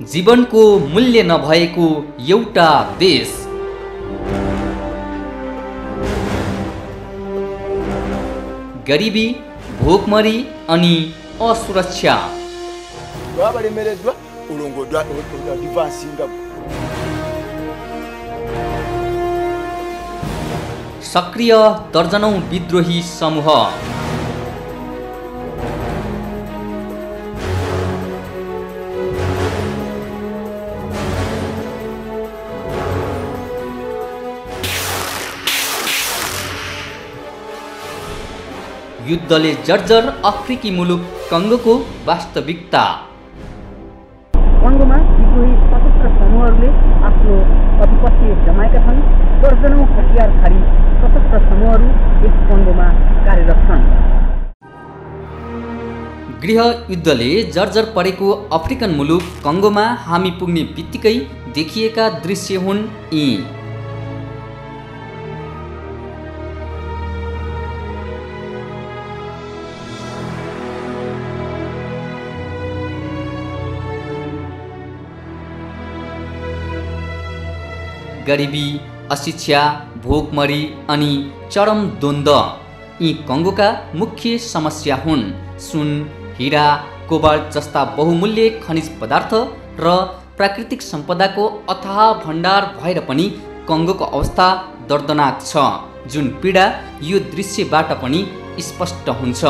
जीवनको मूल्य नभएको एउटा देश। गरिबी, भोकमरी अनि असुरक्षा। सक्रिय दर्जनौं विद्रोही समूह। युद्धले जर्जर अफ्रिकी मुलुक कङ्गोको वास्तविकता। कङ्गोमा विद्रोही सशस्त्र समूहहरूले आफ्नो आधिपत्य जमाएका छन्। दर्जनौं हतियारधारी सशस्त्र समूहहरू यस कङ्गोमा कार्यरत छन्। गृह युद्धले जर्जर परेको अफ्रिकन मुलुक कङ्गोमा हामी पुग्ने बित्तिकै देखिएका दृश्य हुन् यी। गरिबी, अशिक्षा, भोकमरी अनि चरम द्वन्द्व यी कङ्गोका मुख्य समस्या हुन्। सुन, हीरा, कोबाल्ट जस्ता बहुमूल्य खनिज पदार्थ र प्राकृतिक सम्पदाको अथाह भण्डार भएर पनि कङ्गोको अवस्था दर्दनाक छ, जुन पीडा यो दृश्यबाट पनि स्पष्ट हुन्छ।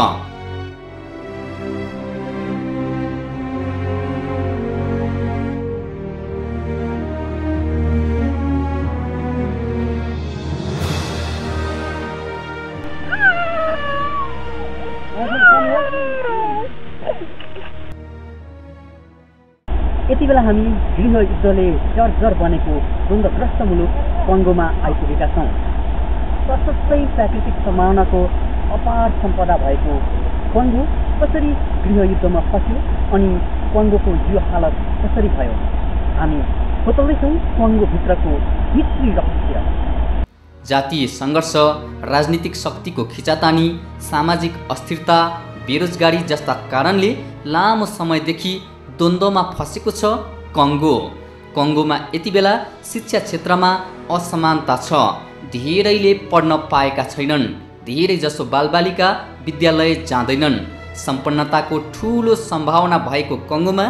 यति बेला हामी गृह युद्धले जर्जर बनेको द्वन्द्वग्रस्त मुलुक कङ्गोमा आइपुगेका छौँ। सशस्त्रै प्राकृतिक सम्भावनाको अपार सम्पदा भएको कङ्गो कसरी गृह युद्धमा फस्यो अनि कङ्गोको यो हालत कसरी भयो, हामी खोतल्दैछौँ कङ्गोभित्रको भित्री रहस्य। जातीय सङ्घर्ष, राजनीतिक शक्तिको खिचातानी, सामाजिक अस्थिरता, बेरोजगारी जस्ता कारणले लामो समयदेखि द्वन्द्वमा फसेको छ कङ्गो। कङ्गोमा यति बेला शिक्षा क्षेत्रमा असमानता छ। धेरैले पढ्न पाएका छैनन्। धेरैजसो बालबालिका विद्यालय जाँदैनन्। सम्पन्नताको ठूलो सम्भावना भएको कङ्गोमा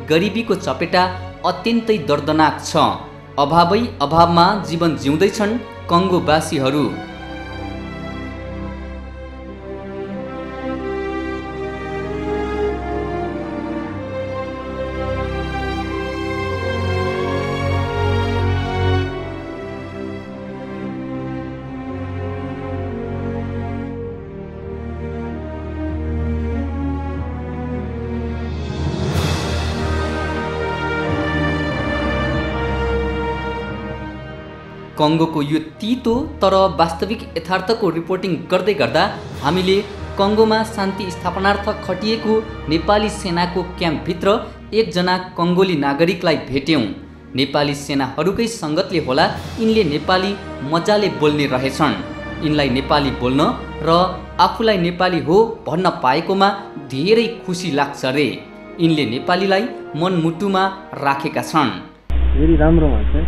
गरिबीको चपेटा अत्यन्तै दर्दनाक छ। अभावै अभावमा जीवन जिउँदैछन् कङ्गोवासीहरू। कङ्गोको यो तीतो तर वास्तविक यथार्थको रिपोर्टिङ गर्दै गर्दा हामीले कङ्गोमा शान्ति स्थापनार्थ खटिएको नेपाली सेनाको क्याम्पभित्र एकजना कङ्गोली नागरिकलाई भेट्यौँ। नेपाली सेनाहरूकै सङ्गतले होला यिनले नेपाली मजाले बोल्ने रहेछन्। यिनलाई नेपाली बोल्न र आफूलाई नेपाली हो भन्न पाएकोमा धेरै खुसी लाग्छ रे। यिनले नेपालीलाई मनमुटुमा राखेका छन्। धेरै राम्रो मान्छे,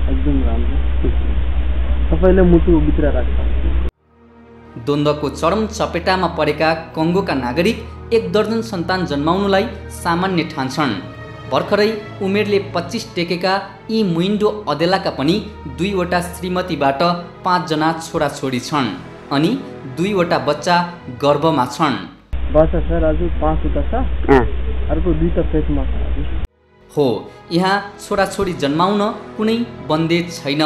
एकदम राम्रो, सबैले मुटुभित्र राख्छ। द्वन्द्वको चरम चपेटामा परेका कङ्गोका नागरिक 1 दर्जन सन्तान जन्माउनुलाई सामान्य ठान्छन्। भर्खरै उमेरले 25 टेकेका यी मुइन्डो अदेलाका पनि 2 वटा श्रीमतीबाट 5 जना छोराछोरी छन् अनि 2 वटा बच्चा गर्भमा छन्। बच्चा छ राजु, 5 वटा छ, अर्को 2 त पेटमा छ। हो, यहाँ छोराछोरी जन्माउन कुनै बन्देज छैन।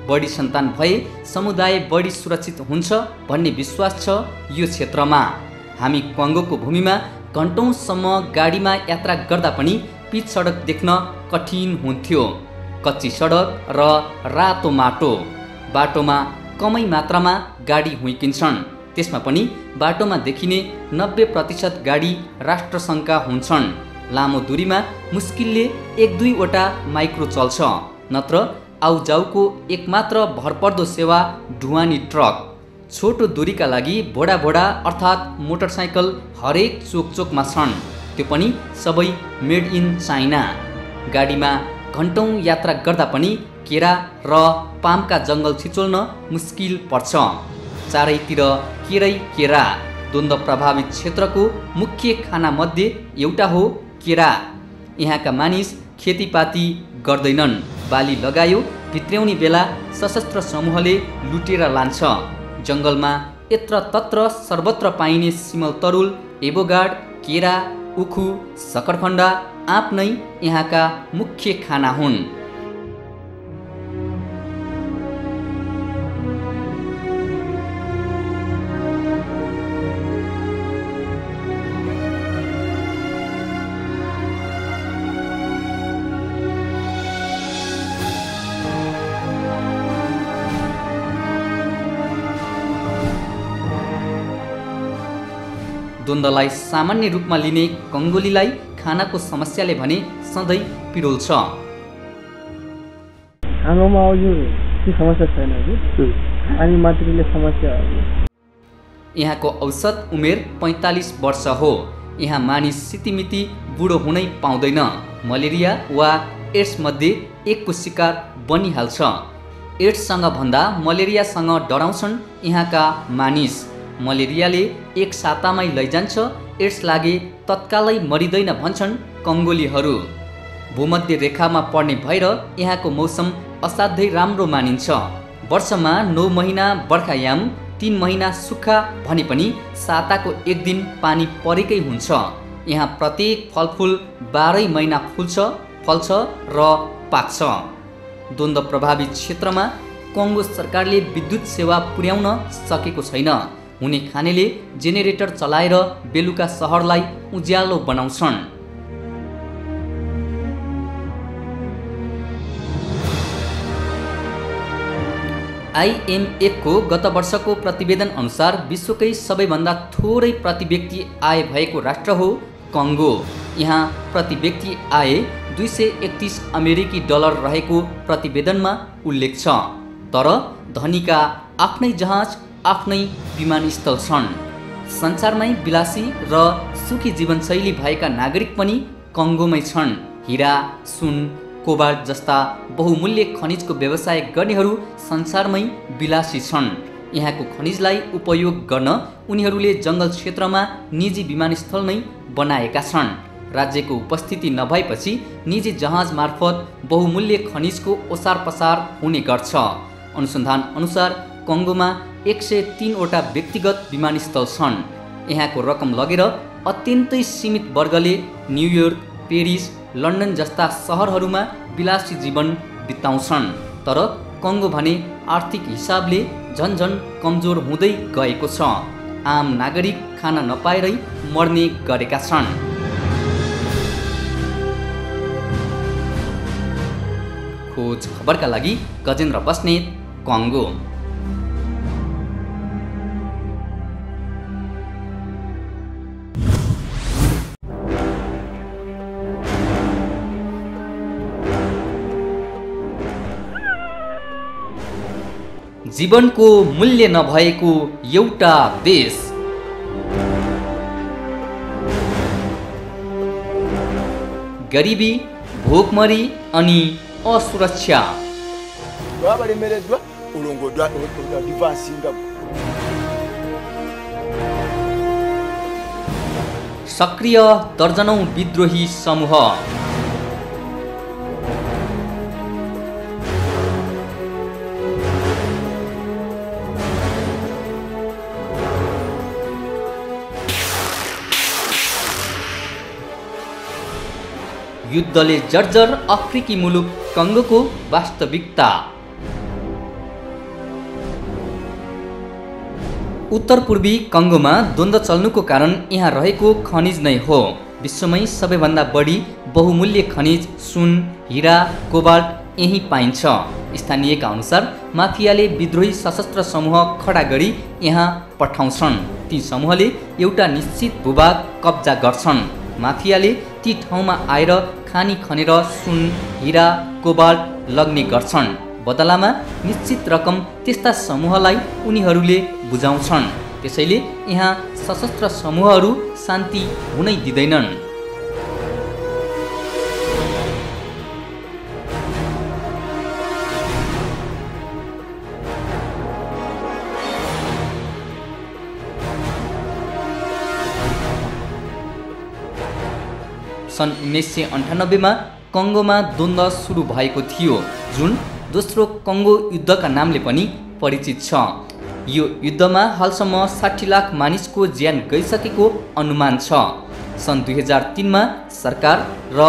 बढी सन्तान भए समुदाय बढी सुरक्षित हुन्छ भन्ने विश्वास छ यो क्षेत्रमा। हामी कङ्गोको भूमिमा घन्टौँसम्म गाडीमा यात्रा गर्दा पनि पिच सडक देख्न कठिन हुन्थ्यो। कच्ची सडक र रातो माटो। बाटोमा कमै मात्रामा गाडी हुइकिन्छन्। त्यसमा पनि बाटोमा देखिने 90% गाडी राष्ट्रसङ्घका हुन्छन्। लामो दूरीमा मुस्किलले 1-2 वटा माइक्रो चल्छ, नत्र आउजाउको एकमात्र भरपर्दो सेवा ढुवानी ट्रक। छोटो दूरीका लागि भोडा अर्थात् मोटरसाइकल हरेक चोकमा छन्। त्यो पनि सबै मेड इन चाइना। गाडीमा घन्टौँ यात्रा गर्दा पनि केरा र पामका जङ्गल छिचोल्न मुस्किल पर्छ। चारैतिर केरै केरा। द्वन्द्व प्रभावित क्षेत्रको मुख्य खानामध्ये एउटा हो केरा। यहाँका मानिस खेतीपाती गर्दैनन्। बाली लगायो भित्र्याउने बेला सशस्त्र समूहले लुटेर लान्छ। जङ्गलमा यत्रतत्र सर्वत्र पाइने सिमल तरुल, एभोगाड, केरा, उखु, सकरखण्डा, आँप नै यहाँका मुख्य खाना हुन्। द्वन्द्वलाई सामान्य रूपमा लिने कङ्गोलीलाई खानाको समस्याले भने सधैँ पिरोल्छ। हाम्रोमा यो समस्या छैन कि अनि मातृले समस्या। यहाँको औसत उमेर 45 वर्ष हो। यहाँ मानिस सितिमिति बुढो हुनै पाउँदैन। मलेरिया वा एड्स मध्ये एकको शिकार बनिहाल्छ। एड्ससँग भन्दा मलेरियासँग डराउँछन् यहाँका मानिस। मलेरियाले एक सातामै लैजान्छ, एड्स लागे तत्कालै मरिँदैन भन्छन् कङ्गोलीहरू। भूमध्य रेखामा पर्ने भएर यहाँको मौसम असाध्यै राम्रो मानिन्छ। वर्षमा 9 महिना बर्खायाम, 3 महिना सुक्खा भने पनि साताको एक दिन पानी परेकै हुन्छ। यहाँ प्रत्येक फलफुल 12 महिना फुल्छ, फल्छ र पाक्छ। द्वन्द्व प्रभावित क्षेत्रमा कङ्गो सरकारले विद्युत सेवा पुर्याउन सकेको छैन। हुने खानेले जेनेरेटर चलाएर बेलुका सहरलाई उज्यालो बनाउँछन्। IMF को गत वर्षको प्रतिवेदन अनुसार विश्वकै सबैभन्दा थोरै प्रति व्यक्ति आय भएको राष्ट्र हो कङ्गो। यहाँ प्रति व्यक्ति आय 231 अमेरिकी डलर रहेको प्रतिवेदनमा उल्लेख छ। तर धनीका आफ्नै जहाज, आफ्नै विमानस्थल छन्। संसारमै विलासी र सुखी जीवनशैली भएका नागरिक पनि कङ्गोमै छन्। हिरा, सुन, कोबाल्ट जस्ता बहुमूल्य खनिजको व्यवसाय गर्नेहरू संसारमै विलासी छन्। यहाँको खनिजलाई उपयोग गर्न उनीहरूले जङ्गल क्षेत्रमा निजी विमानस्थल नै बनाएका छन्। राज्यको उपस्थिति नभएपछि निजी जहाज मार्फत बहुमूल्य खनिजको ओसार पसार हुने गर्छ। अनुसन्धान अनुसार कङ्गोमा 103 वटा व्यक्तिगत विमानस्थल छन्। यहाँको रकम लगेर अत्यन्तै सीमित वर्गले न्युयोर्क, पेरिस, लन्डन जस्ता सहरहरूमा विलासी जीवन बिताउँछन्। तर कङ्गो भने आर्थिक हिसाबले झन्झन कमजोर हुँदै गएको छ। आम नागरिक खान नपाएरै मर्ने गरेका छन्। खोज खबरका लागि गजेन्द्र बस्नेत, कङ्गो। जीवनको मूल्य नभएको एउटा देश। गरिबी, भोकमरी अनि असुरक्षा। सक्रिय दर्जनौं विद्रोही समूह। युद्धले जर्जर अफ्रिकी मुलुक कङ्गोको वास्तविकता। उत्तर पूर्वी कङ्गोमा द्वन्द्व चल्नुको कारण यहाँ रहेको खनिज नै हो। विश्वमै सबैभन्दा बढी बहुमूल्य खनिज सुन, हिरा, कोबाल्ट यही पाइन्छ। स्थानीयका अनुसार माफियाले विद्रोही सशस्त्र समूह खडा गरी यहाँ पठाउँछन्। ती समूहले एउटा निश्चित भूभाग कब्जा गर्छन्। माफियाले ती ठाउँमा आएर खानी खनेर सुन, हिरा, कोबाल्ट लग्ने गर्छन्। बदलामा निश्चित रकम त्यस्ता समूहलाई उनीहरूले बुझाउँछन्। त्यसैले यहाँ सशस्त्र समूहहरू शान्ति हुनै दिँदैनन्। सन् 1998मा कङ्गोमा द्वन्द्व सुरु भएको थियो, जुन दोस्रो कङ्गो युद्धका नामले पनि परिचित छ। यो युद्धमा हालसम्म 60 लाख मानिसको ज्यान गइसकेको अनुमान छ। सन् 2003मा सरकार र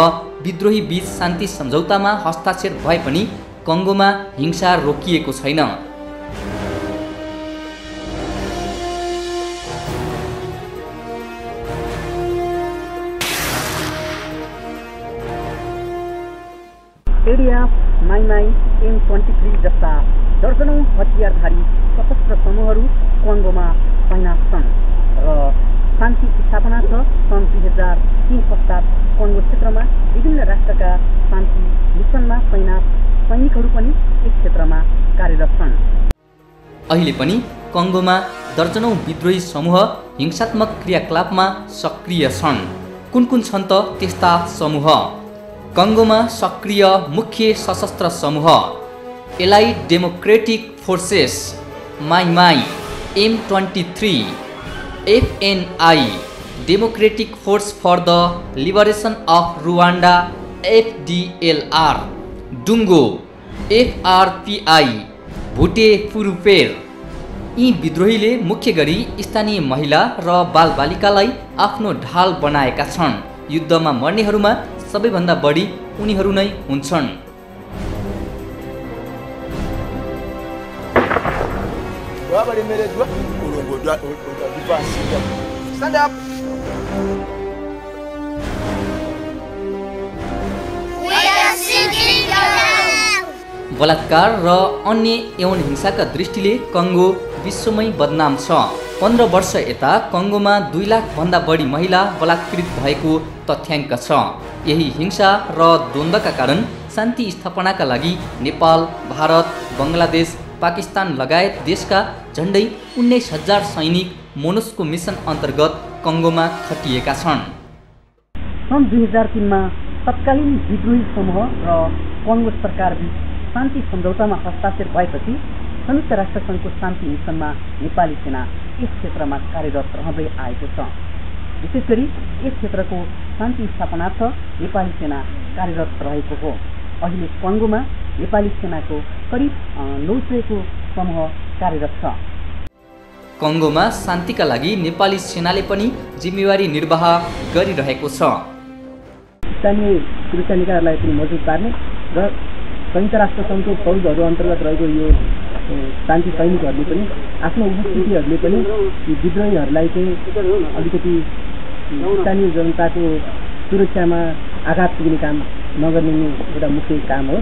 विद्रोही बीच शान्ति सम्झौतामा हस्ताक्षर भए पनि कङ्गोमा हिंसा रोकिएको छैन। एडिएफ, माइमाई, M23 जस्ता दर्जनौं हतियारधारी सशस्त्र समूहहरू कङ्गोमा तैनात छन् र शान्ति स्थापना छ। सन् 2003 पश्चात कङ्गो क्षेत्रमा विभिन्न राष्ट्रका शान्ति मिसनमा तैनात सैनिकहरू पनि यस क्षेत्रमा कार्यरत छन्। अहिले पनि कङ्गोमा दर्जनौं विद्रोही समूह हिंसात्मक क्रियाकलापमा सक्रिय छन्। कुन कुन छन् त त्यस्ता समूह? कङ्गोमा सक्रिय मुख्य सशस्त्र समूह allied democratic forces, Mai Mai, M23, FNI, democratic force for the liberation of Rwanda, FDLR, डुङ्गो, FRPI, भुटे फुरुपेर। यी विद्रोहीले मुख्य गरी स्थानीय महिला र बालबालिकालाई आफ्नो ढाल बनाएका छन्। युद्धमा मर्नेहरूमा सबैभन्दा बढी उनीहरू नै हुन्छन्। बलात्कार र अन्य यौन हिंसाका दृष्टिले कङ्गो विश्वमै बदनाम छ। 15 वर्ष यता कङ्गोमा 2 लाखभन्दा बढी महिला बलात्कृत भएको तथ्याङ्क छ। यही हिंसा र द्वन्द्वका कारण शान्ति स्थापनाका लागि नेपाल, भारत, बङ्गलादेश, पाकिस्तान लगायत देशका झन्डै 19,000 सैनिक मोनुस्को मिसन अन्तर्गत कङ्गोमा खटिएका छन्। सन् 2003मा तत्कालीन विद्रोही समूह र कङ्गो सरकारबीच शान्ति सम्झौतामा हस्ताक्षर भएपछि संयुक्त राष्ट्र सङ्घको शान्ति मिसनमा नेपाली सेना यस क्षेत्रमा कार्यरत रहँदै आएको छ। विशेष गरी यस क्षेत्रको शान्ति स्थापनार्थ नेपाली सेना कार्यरत रहेको हो। अहिले कङ्गोमा नेपाली सेनाको करिब 900 को समूह कार्यरत छ। कङ्गोमा शान्तिका लागि नेपाली सेनाले पनि जिम्मेवारी निर्वाह गरिरहेको छ। स्थानीय सुरक्षा निकायहरूलाई पनि मजबुत पार्ने र संयुक्त राष्ट्र सङ्घको फौजहरू अन्तर्गत रहेको यो शान्ति सैनिकहरूले पनि आफ्नो उपस्थितिहरूले पनि विद्रोहीहरूलाई चाहिँ अलिकति स्थानीय जनताको सुरक्षामा आघात पुग्ने काम नगर्ने एउटा मुख्य काम हो।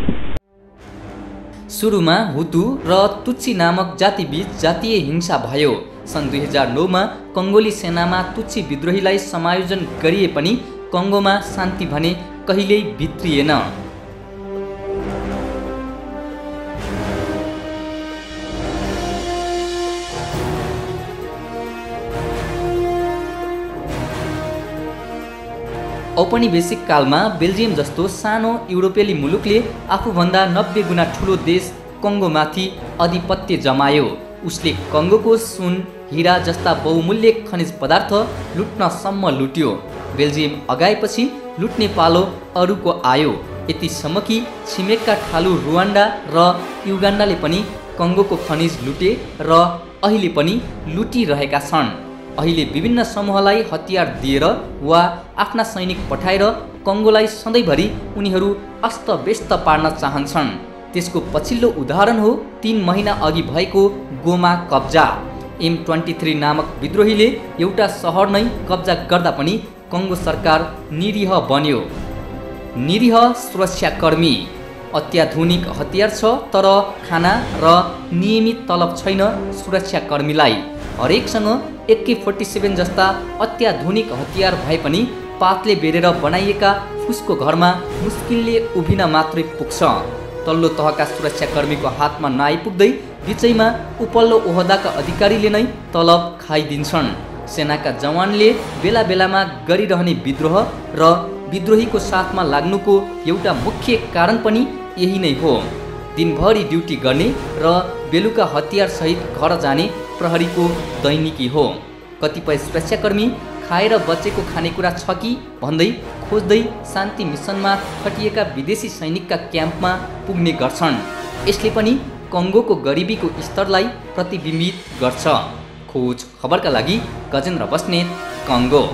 सुरुमा हुतु र तुच्सी नामक जातिबीच जातीय हिंसा भयो। सन् 2009मा कङ्गोली सेनामा तुच्सी विद्रोहीलाई समायोजन गरिए पनि कङ्गोमा शान्ति भने कहिल्यै भित्रिएन। औपनिवेशिक कालमा बेल्जियम जस्तो सानो युरोपेली मुलुकले आफूभन्दा 90 गुणा ठुलो देश कङ्गोमाथि आधिपत्य जमायो। उसले कङ्गोको सुन, हिरा जस्ता बहुमूल्य खनिज पदार्थ लुट्नसम्म लुट्यो। बेल्जियम अगाएपछि लुट्ने पालो अरूको आयो। यतिसम्म कि छिमेकका ठालु रुवान्डा र युगान्डाले पनि कङ्गोको खनिज लुटे र अहिले पनि लुटिरहेका छन्। अहिले विभिन्न समूहलाई हतियार दिएर वा आफ्ना सैनिक पठाएर कङ्गोलाई सधैँभरि उनीहरू अस्तव्यस्त पार्न चाहन्छन्। त्यसको पछिल्लो उदाहरण हो 3 महिना अघि भएको गोमा कब्जा। M23 नामक विद्रोहीले एउटा सहर नै कब्जा गर्दा पनि कङ्गो सरकार निरीह बन्यो। निरीह सुरक्षाकर्मी। अत्याधुनिक हतियार छ तर खाना र नियमित तलब छैन सुरक्षाकर्मीलाई। हरेकसँग AK-47 जस्ता अत्याधुनिक हतियार भए पनि पातले बेरेर बनाइएका फुसको घरमा मुस्किलले उभिन मात्रै पुग्छ। तल्लो तहका सुरक्षाकर्मीको हातमा नआइपुग्दै बिचैमा उपल्लो ओहदाका अधिकारीले नै तलब खाइदिन्छन्। सेनाका जवानले बेला बेलामा गरिरहने विद्रोह र विद्रोहीको साथमा लाग्नुको एउटा मुख्य कारण पनि यही नै हो। दिनभरि ड्युटी गर्ने र बेलुका हतियार सहित घर जाने प्रहरीको दैनिकी हो। कतिपय सुरक्षाकर्मी खाएर बचेको खानेकुरा छ कि भन्दै खोज्दै शान्ति मिसनमा खटिएका विदेशी सैनिकका क्याम्पमा पुग्ने गर्छन्। यसले पनि कङ्गोको गरिबीको स्तरलाई प्रतिबिम्बित गर्छ। खोज खबरका लागि गजेन्द्र बस्नेत, कङ्गो।